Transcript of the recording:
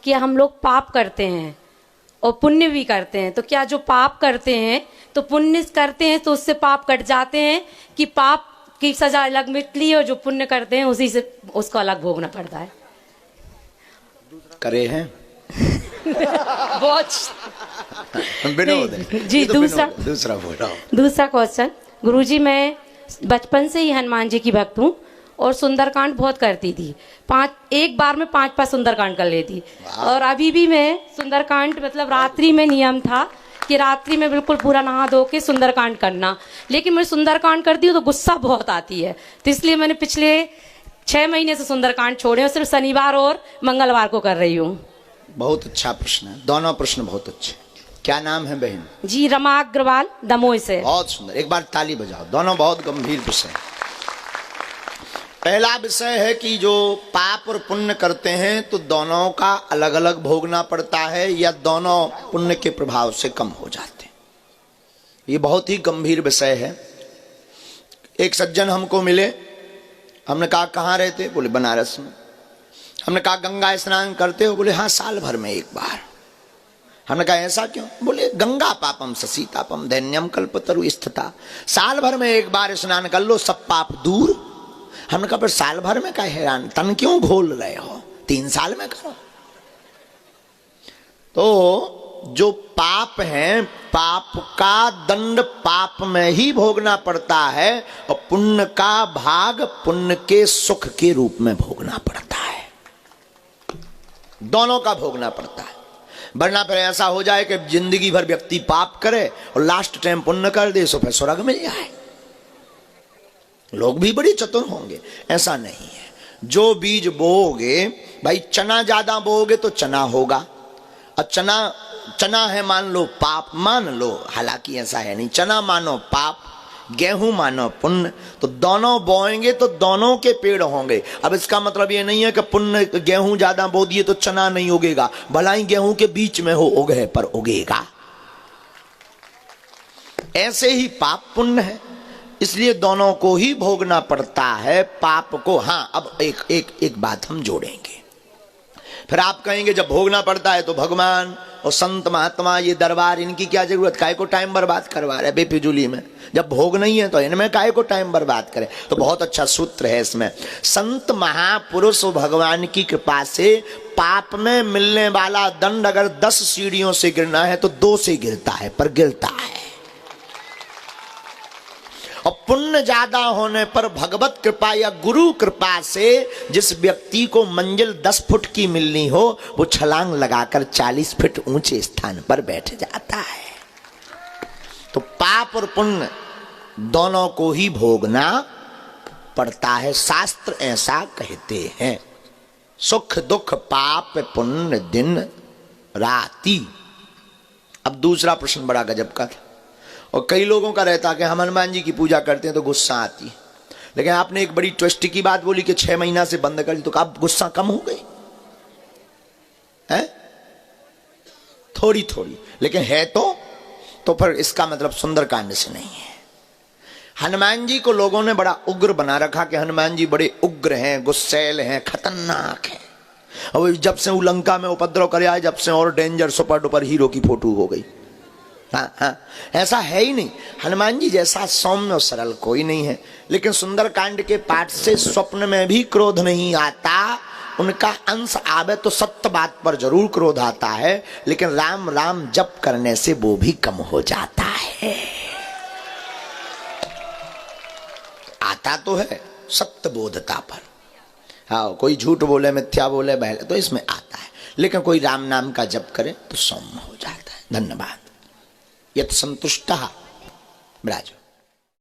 कि हम लोग पाप करते हैं और पुण्य भी करते हैं, तो क्या जो पाप करते हैं तो पुण्य करते हैं तो उससे पाप कट जाते हैं, कि पाप की सजा अलग मिलती है और जो पुण्य करते हैं उसी से उसको अलग भोगना पड़ता है? करे हैं बहुत विनोद है जी। तो दूसरा बोलो। दूसरा क्वेश्चन, गुरुजी मैं बचपन से ही हनुमान जी की भक्त हूँ और सुंदरकांड बहुत करती थी। एक बार में 5 सुंदरकांड कर लेती, और अभी भी मैं सुंदरकांड मतलब रात्रि में नियम था कि रात्रि में बिल्कुल पूरा नहा धो के सुंदरकांड करना, लेकिन मैं सुंदरकांड करती हूँ तो गुस्सा बहुत आती है, तो इसलिए मैंने पिछले 6 महीने से सुंदरकांड छोड़े और सिर्फ शनिवार और मंगलवार को कर रही हूँ। बहुत अच्छा प्रश्न है, दोनों प्रश्न बहुत अच्छे। क्या नाम है बहन? जी रमा अग्रवाल, दमोह से। बहुत सुंदर, एक बार ताली बजाओ। दोनों बहुत गंभीर विषय। पहला विषय है कि जो पाप और पुण्य करते हैं तो दोनों का अलग अलग भोगना पड़ता है या दोनों पुण्य के प्रभाव से कम हो जाते हैं। ये बहुत ही गंभीर विषय है। एक सज्जन हमको मिले, हमने कहा कहाँ रहते? बोले बनारस में। हमने कहा गंगा स्नान करते हो? बोले हाँ, साल भर में एक बार। हमने कहा ऐसा क्यों? बोले गंगा पापम ससीतापम दैन्यम कल्पतरु स्थिता, साल भर में एक बार स्नान कर लो सब पाप दूर। हमने कहा पर साल भर में क्या हैरान, तन क्यों घोल रहे हो, 3 साल में करो। तो जो पाप है, पाप का दंड पाप में ही भोगना पड़ता है और पुण्य का भाग पुण्य के सुख के रूप में भोगना पड़ता है। दोनों का भोगना पड़ता है, वरना फिर ऐसा हो जाए कि जिंदगी भर व्यक्ति पाप करे और लास्ट टाइम पुण्य कर दे सो फिर स्वर्ग मिल जाए। लोग भी बड़ी चतुर होंगे, ऐसा नहीं है। जो बीज बोओगे, भाई चना ज्यादा बोओगे तो चना होगा, और चना है मान लो पाप, मान लो, हालांकि ऐसा है नहीं, चना मानो पाप, गेहूं मानो पुण्य, तो दोनों बोएंगे तो दोनों के पेड़ होंगे। अब इसका मतलब ये नहीं है कि पुण्य गेहूं ज्यादा बो दिए तो चना नहीं उगेगा, भला ही गेहूं के बीच में हो उगे पर उगेगा। ऐसे ही पाप पुण्य है, इसलिए दोनों को ही भोगना पड़ता है, पाप को। हाँ, अब एक बात हम जोड़ेंगे। फिर आप कहेंगे जब भोगना पड़ता है तो भगवान और संत महात्मा ये दरबार, इनकी क्या जरूरत, काहे को टाइम बर्बाद करवा रहे बेफिजूली में? जब भोग नहीं है तो इनमें काहे को टाइम बर्बाद करें? तो बहुत अच्छा सूत्र है इसमें, संत महापुरुष भगवान की कृपा से पाप में मिलने वाला दंड अगर 10 सीढ़ियों से गिरना है तो 2 से गिरता है, पर गिरता है। और पुण्य ज्यादा होने पर भगवत कृपा या गुरु कृपा से जिस व्यक्ति को मंजिल 10 फुट की मिलनी हो, वो छलांग लगाकर 40 फीट ऊंचे स्थान पर बैठ जाता है। तो पाप और पुण्य दोनों को ही भोगना पड़ता है, शास्त्र ऐसा कहते हैं। सुख दुख पाप पुण्य दिन राती। अब दूसरा प्रश्न बड़ा गजब का था, और कई लोगों का रहता कि हम हनुमान जी की पूजा करते हैं तो गुस्सा आती है, लेकिन आपने एक बड़ी ट्विस्ट की बात बोली कि 6 महीना से बंद कर दी, तो अब गुस्सा कम हो गई है? थोड़ी थोड़ी, लेकिन है तो फिर इसका मतलब सुंदरकांड से नहीं है। हनुमान जी को लोगों ने बड़ा उग्र बना रखा कि हनुमान जी बड़े उग्र हैं, गुस्सैल हैं, खतरनाक हैं, और जब से वो लंका में उपद्रव करे आए, जब से और डेंजर सुपर डुपर हीरो की फोटो हो गई। हाँ, ऐसा है ही नहीं। हनुमान जी जैसा सौम्य और सरल कोई नहीं है। लेकिन सुंदरकांड के पाठ से स्वप्न में भी क्रोध नहीं आता, उनका अंश आवे तो सत्य बात पर जरूर क्रोध आता है, लेकिन राम राम जप करने से वो भी कम हो जाता है। आता तो है सत्य बोधता पर, हाँ, कोई झूठ बोले, मिथ्या बोले, बहले, तो इसमें आता है, लेकिन कोई राम नाम का जप करे तो सौम्य हो जाता है। धन्यवाद। यत् संतुष्टः ब्राजो।